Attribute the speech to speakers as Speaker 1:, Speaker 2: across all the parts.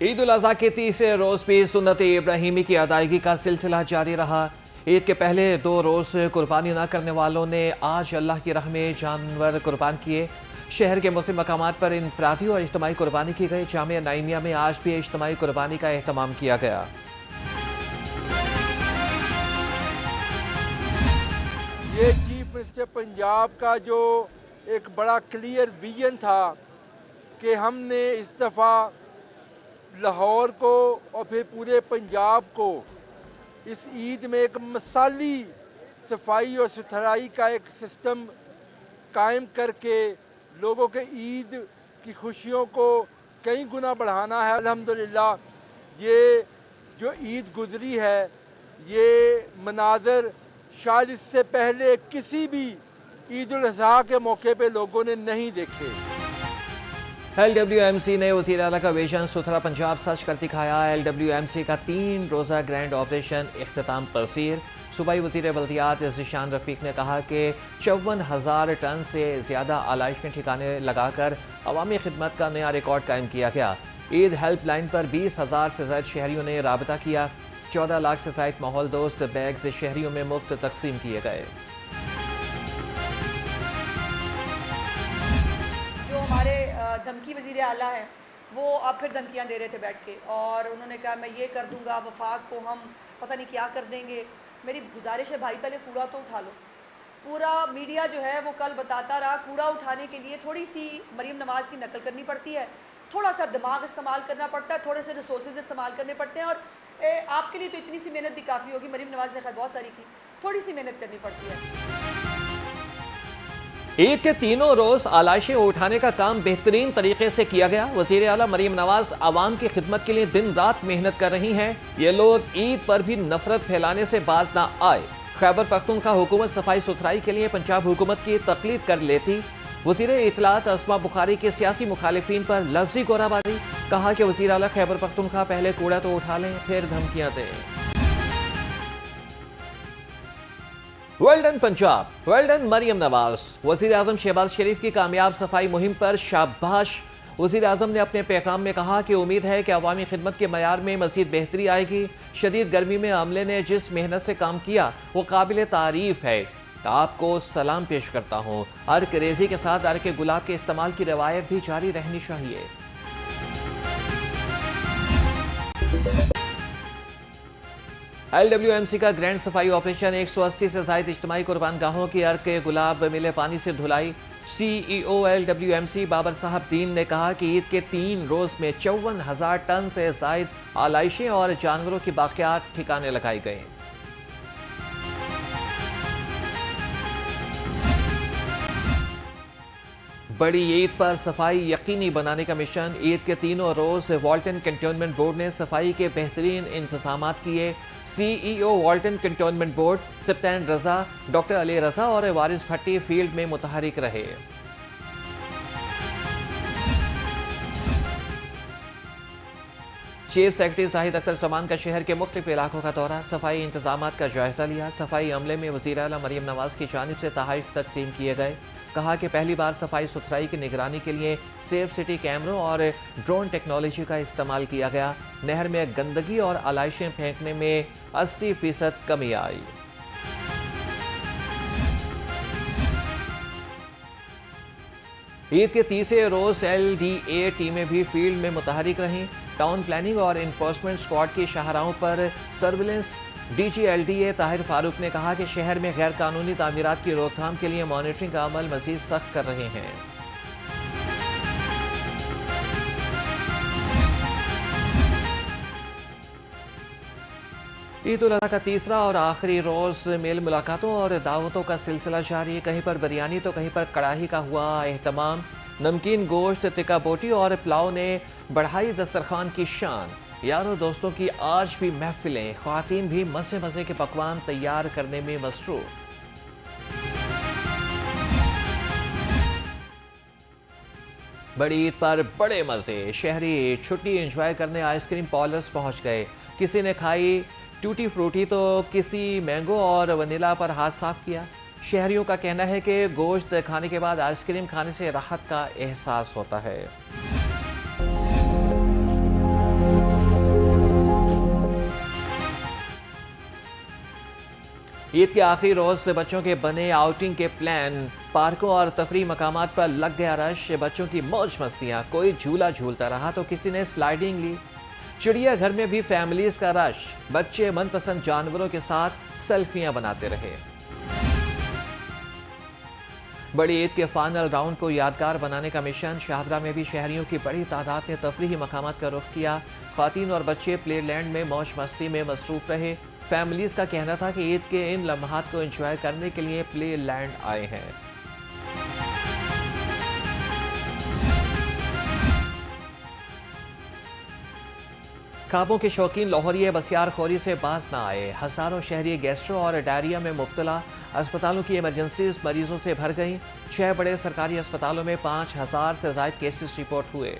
Speaker 1: ईद उल अज़हा के तीसरे रोज़ भी सुन्नत इब्राहिमी की अदायगी का सिलसिला जारी रहा। ईद के पहले 2 रोज़ कुर्बानी न करने वालों ने आज अल्लाह की राह में जानवर कुर्बान किए। शहर के मुख्तलिफ मकामात पर इनफरादी और इज्तिमाई कुर्बानी की गई। जामिया नाइमिया में आज भी इज्तिमाई कुर्बानी का एहतमाम किया गया।
Speaker 2: ये चीफ मिनिस्टर पंजाब का जो एक बड़ा क्लियर विजन था कि हमने इस दफ़ा लाहौर को और फिर पूरे पंजाब को इस ईद में एक मिसाली सफाई और सुथराई का एक सिस्टम कायम करके लोगों के ईद की खुशियों को कई गुना बढ़ाना है। अल्हम्दुलिल्लाह ये जो ईद गुजरी है, ये मनाजर शायद इससे पहले किसी भी ईद उल अज़हा के मौके पे लोगों ने नहीं देखे।
Speaker 1: LWMC ने वज़ीर आला का विजन सुथरा पंजाब सच कर दिखाया। LWMC का 3 रोज़ा ग्रैंड ऑपरेशन इख्तिताम पसीर। सूबाई वज़ीर बल्दियात ज़ीशान रफ़ीक ने कहा कि 54,000 टन से ज़्यादा आलाइश ठिकाने लगाकर अवामी खिदमत का नया रिकॉर्ड कायम किया गया। ईद हेल्पलाइन पर 20,000 से ज़ायद शहरियों ने राबता किया। 14 लाख से ज़ायद माहौल दोस्त बैग्स शहरियों में मुफ्त तकसीम किए गए।
Speaker 3: हमारे धमकी वज़ीर आला है वो अब फिर धमकियाँ दे रहे थे बैठ के, और उन्होंने कहा मैं ये कर दूंगा, वफाक को हम पता नहीं क्या कर देंगे। मेरी गुजारिश है भाई, पहले कूड़ा तो उठा लो। पूरा मीडिया जो है वो कल बताता रहा, कूड़ा उठाने के लिए थोड़ी सी मरीम नवाज़ की नकल करनी पड़ती है, थोड़ा सा दिमाग इस्तेमाल करना पड़ता है, थोड़े से रिसोर्सेज इस्तेमाल करने पड़ते हैं। और आपके लिए तो इतनी सी मेहनत भी काफ़ी होगी, मरीम नवाज़ ने खैर बहुत सारी की, थोड़ी सी मेहनत करनी पड़ती है।
Speaker 1: ईद के तीनों रोज आलाइशें उठाने का काम बेहतरीन तरीके से किया गया। वज़ीर आला मरीम नवाज आवाम की खिदमत के लिए दिन रात मेहनत कर रही हैं। ये लोग ईद पर भी नफरत फैलाने से बाज ना आए। खैबर पख्तूनख्वा हुकूमत सफाई सुथराई के लिए पंजाब हुकूमत की तकलीद कर लेती। वज़ीर इत्तलात अस्मा बुखारी के सियासी मुखालिफिन पर लफ्जी गोराबारी। कहा कि वज़ीर आला खैबर पख्तूनख्वा पहले कूड़ा तो उठा लें, फिर धमकियां दें। Well done Punjab, well done Maryam Nawaz. वज़ीर आज़म शहबाज शरीफ की कामयाब सफाई मुहिम पर शाबाश। वज़ीर आज़म ने अपने पैगाम में कहा कि उम्मीद है कि अवामी खिदमत के मयार में मज़ीद बेहतरी आएगी। शदीद गर्मी में अमले ने जिस मेहनत से काम किया वो काबिल तारीफ है। आपको सलाम पेश करता हूँ। अर्क रेजी के साथ अर्क गुलाब के इस्तेमाल की रवायत भी जारी रहनी चाहिए। LWMC का ग्रैंड सफाई ऑपरेशन 180 से ज़ायद इज्तिमाई कुर्बानगाहों की अर्क गुलाब मिले पानी से धुलाई। CEO LWMC बाबर साहब दीन ने कहा कि ईद के 3 रोज़ में 54,000 टन से ज़ायद आलाइशें और जानवरों की बाक़ियात ठिकाने लगाई गई। बड़ी ईद पर सफाई यकीनी बनाने का मिशन। ईद के तीनों रोज़ वाल्टन कैंटोनमेंट बोर्ड ने सफाई के बेहतरीन इंतजाम किए। CEO वाल्टन कैंटोनमेंट बोर्ड सप्तान रजा, डॉक्टर अली रजा और वारिस भट्टी फील्ड में मुतहरिक रहे। चीफ सेक्रेटरी जाहिद अख्तर समान का शहर के मुख्तलिफ इलाकों का दौरा, सफाई इंतजामात का जायजा लिया। सफाई अमले में वज़ीर आला मरीम नवाज की जानिब से तोहफ़े तकसीम किए गए। कहा कि पहली बार सफाई सुथराई की निगरानी के लिए सेफ सिटी कैमरों और ड्रोन टेक्नोलॉजी का इस्तेमाल किया गया। नहर में गंदगी और आलाइशें फेंकने में 80% कमी आई। ईद के तीसरे रोज LDA टीमें भी फील्ड में मुतहरिक रहीं। टाउन प्लानिंग और इन्फोर्समेंट स्क्वाड की शाहराहों पर surveillance. DG LDA Tahir Farooq ने कहा कि शहर में गैर कानूनी तामीरात की रोकथाम के लिए मॉनिटरिंग का अमल मजीद सख्त कर रहे हैं। ईद उल अज़हा का तीसरा और आखिरी रोज मेल मुलाकातों और दावतों का सिलसिला जारी। कहीं पर बिरयानी तो कहीं पर कड़ाही का हुआ एहतमाम। नमकीन गोश्त, तिक्का बोटी और पुलाव ने बढ़ाई दस्तरखान की शान। यारों दोस्तों की आज भी महफिलें, ख्वातीन भी मज़े मज़े के पकवान तैयार करने में मसरूफ। बड़ी ईद पर बड़े मज़े। शहरी छुट्टी एंजॉय करने आइसक्रीम पार्लर्स पहुंच गए। किसी ने खाई टूटी फ्रूटी तो किसी मैंगो और वनीला पर हाथ साफ किया। शहरियों का कहना है कि गोश्त खाने के बाद आइसक्रीम खाने से राहत का एहसास होता है। ईद के आखिरी रोज से बच्चों के बने आउटिंग के प्लान, पार्कों और तफरी मकामात पर लग गया रश। बच्चों की मौज मस्तियां, कोई झूला झूलता रहा तो किसी ने स्लाइडिंग ली। चिड़ियाघर में भी फैमिलीज का रश, बच्चे मनपसंद जानवरों के साथ सेल्फियां बनाते रहे। बड़ी ईद के फाइनल राउंड को यादगार बनाने का मिशन, शाहदरा में भी शहरियों की बड़ी तादाद ने तफरीही मकामात का रुख किया। ख्वातीन और बच्चे प्ले लैंड में मौज मस्ती में मसरूफ रहे। फैमिलीज का कहना था कि ईद के इन लम्हात को एंजॉय करने के लिए प्ले लैंड आए हैं। खाबों के शौकीन लाहौरिये बसियारखोरी से बाज न आए। हजारों शहरी गैस्ट्रो और डायरिया में मुब्तला। अस्पतालों की इमरजेंसीज मरीजों से भर गईं। 6 बड़े सरकारी अस्पतालों में 5000 से ज्यादा केसेस रिपोर्ट हुए।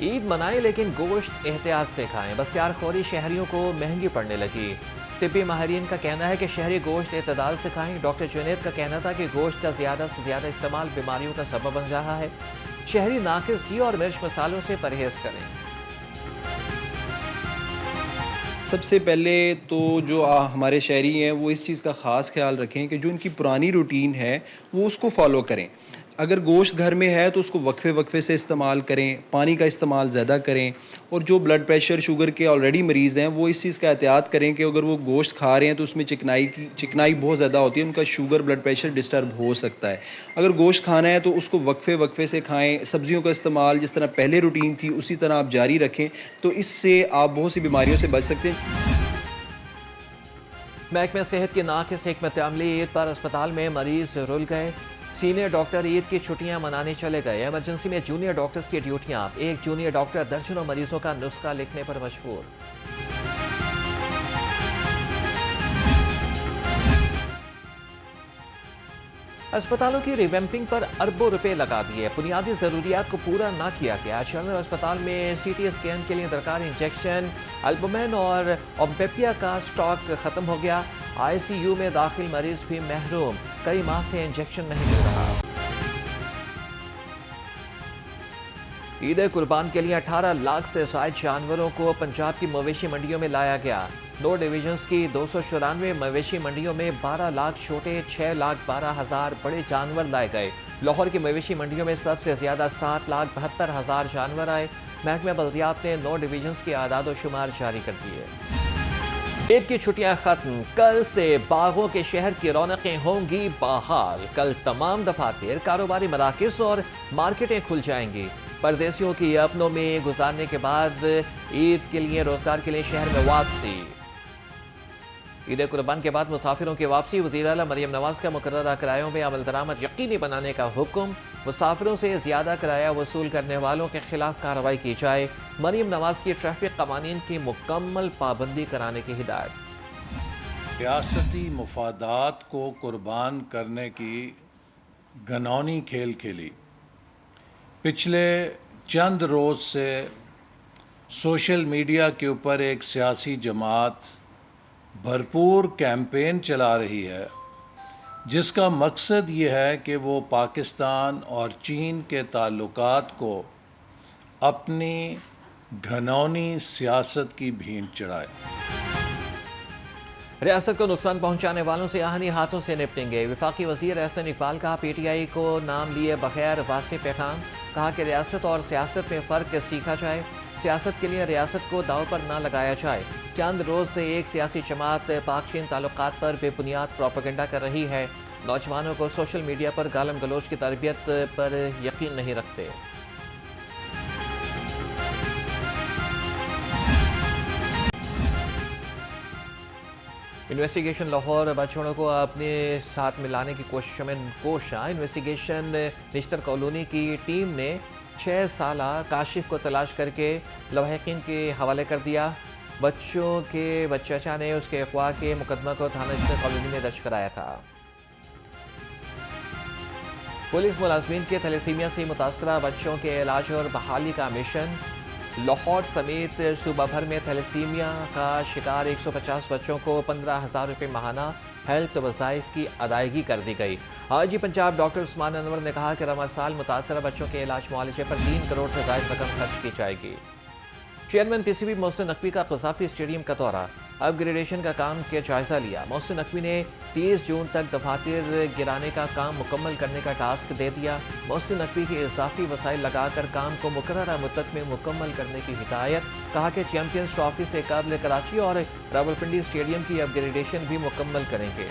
Speaker 1: ईद मनाएं लेकिन गोश्त एहतियात से खाएं। बसियारखोरी शहरियों को महंगी पड़ने लगी। तिब्बी माहिरीन का कहना है कि शहरी गोश्त एतदाल से खाएं। डॉक्टर जुनैद का कहना था कि गोश्त का ज़्यादा से ज़्यादा इस्तेमाल बीमारियों का सबब बन रहा है। शहरी नाकिस घी और मिर्च मसालों से परहेज करें।
Speaker 4: सबसे पहले तो जो हमारे शहरी हैं वो इस चीज़ का ख़ास ख्याल रखें कि जो उनकी पुरानी रूटीन है वो उसको फॉलो करें। अगर गोश्त घर में है तो उसको वक्फे वक्फे से इस्तेमाल करें, पानी का इस्तेमाल ज़्यादा करें। और जो ब्लड प्रेशर शुगर के ऑलरेडी मरीज़ हैं वो इस चीज़ का एहतियात करें कि अगर वो गोश्त खा रहे हैं तो उसमें चिकनाई बहुत ज़्यादा होती है, उनका शुगर ब्लड प्रेशर डिस्टर्ब हो सकता है। अगर गोश्त खाना है तो उसको वक्फे वक्फे से खाएँ। सब्ज़ियों का इस्तेमाल जिस तरह पहले रूटीन थी उसी तरह आप जारी रखें, तो इससे आप बहुत सी बीमारियों से बच सकते हैं।
Speaker 1: महकमा सेहत की नाकिस हिकमत अमली, ईद पर अस्पताल में मरीज रुल गए। सीनियर डॉक्टर ईद की छुट्टियां मनाने चले गए। इमरजेंसी में जूनियर डॉक्टर्स की ड्यूटियां, एक जूनियर डॉक्टर दर्जनों मरीजों का नुस्खा लिखने पर मजबूर। अस्पतालों की रिवैम्पिंग पर अरबों रुपए लगा दिए। बुनियादी जरूरियात को पूरा ना किया गया। जनरल अस्पताल में CT स्कैन के लिए दरकार इंजेक्शन, अल्बुमिन और ओमपेपिया का स्टॉक खत्म हो गया। ICU में दाखिल मरीज भी महरूम, कई माह से इंजेक्शन नहीं मिल रहा। ईद कुर्बान के लिए 18 लाख से ज्यादा जानवरों को पंजाब की मवेशी मंडियों में लाया गया। 2 डिवीजन्स की 294 मवेशी मंडियों में 12 लाख छोटे, 6,12,000 बड़े जानवर लाए गए। लाहौर की मवेशी मंडियों में सबसे ज्यादा 7,72,000 जानवर आए। महकमा बल्दियात ने 9 डिवीजन्स के आदाद शुमार जारी कर दिए। ईद की छुट्टियां खत्म, कल से बागों के शहर की रौनकें होंगी बहाल। कल तमाम दफातर, कारोबारी मराकज़ और मार्केटें खुल जाएंगी। परदेसियों की अपनों में गुजारने के बाद ईद के लिए रोजगार के लिए शहर में वापसी। ईद कुर्बान के बाद मुसाफिरों की वापसी। वज़ीर आला मरियम नवाज का मुकर्ररा किरायों में अमल दरामद यकीनी बनाने का हुक्म। मुसाफिरों से ज़्यादा किराया वसूल करने वालों के खिलाफ कार्रवाई की जाए। मरियम नवाज की ट्रैफिक कवानीन की मुकम्मल पाबंदी कराने की हिदायत।
Speaker 5: रियासती मुफादात को कुर्बान करने की घनौनी खेल खेली। पिछले चंद रोज़ से सोशल मीडिया के ऊपर एक सियासी जमात भरपूर कैंपेन चला रही है जिसका मकसद ये है कि वो पाकिस्तान और चीन के ताल्लुकात को अपनी घनौनी सियासत की भींट चढ़ाए।
Speaker 1: रियासत को नुकसान पहुंचाने वालों से आहनी हाथों से निपटेंगे। वफाकी वजीर एहसन इकबाल का PTI को नाम लिए बगैर वाज़ेह पैगाम। कहा कि रियासत और सियासत में फ़र्क सीखा जाए। सियासत के लिए रियासत को दाव पर ना लगाया जाए। चंद रोज़ से एक सियासी जमात पाक चीन ताल्लुकात पर बेबुनियाद प्रोपेगेंडा कर रही है। नौजवानों को सोशल मीडिया पर गालम गलोच की तरबियत पर यकीन नहीं रखते। इन्वेस्टिगेशन लाहौर बच्चों को अपने साथ मिलाने की कोशिशों में कोशा। इन्वेस्टिगेशन निश्तर कॉलोनी की टीम ने 6 साला काशिफ को तलाश करके लवाहिकीन के हवाले कर दिया। बच्चों के चाचा ने उसके अगवा के मुकदमा को थाना निश्तर कॉलोनी में दर्ज कराया था। पुलिस मुलाजमीन के थैलेसीमिया से मुतासरा बच्चों के इलाज और बहाली का मिशन। लाहौर समेत सूबा भर में थैलेसीमिया का शिकार 150 बच्चों को 15,000 रुपये माहाना हेल्थ वज़ाइफ की अदायगी कर दी गई। हाजी पंजाब डॉक्टर उस्मान अनवर ने कहा कि रमज़ान साल मुतासरा बच्चों के इलाज मुआलजे पर 3 करोड़ से ज़ायद रकम खर्च की जाएगी। चेयरमैन पीसीबी मोहसिन नकवी का कज़ाफ़ी स्टेडियम का दौरा, अपग्रेडेशन का काम के जायजा लिया। मोहसिन नकवी ने 30 जून तक दफातर गिराने का काम मुकम्मल करने का टास्क दे दिया। मोहसिन नकवी के इजाफी वसाइल लगाकर काम को मुकर्ररा मुद्दत में मुकम्मल करने की हिदायत। कहा कि चैंपियंस ट्रॉफी से कबल कराची और रावलपिंडी स्टेडियम की अपग्रेडेशन भी मुकम्मल करेंगे।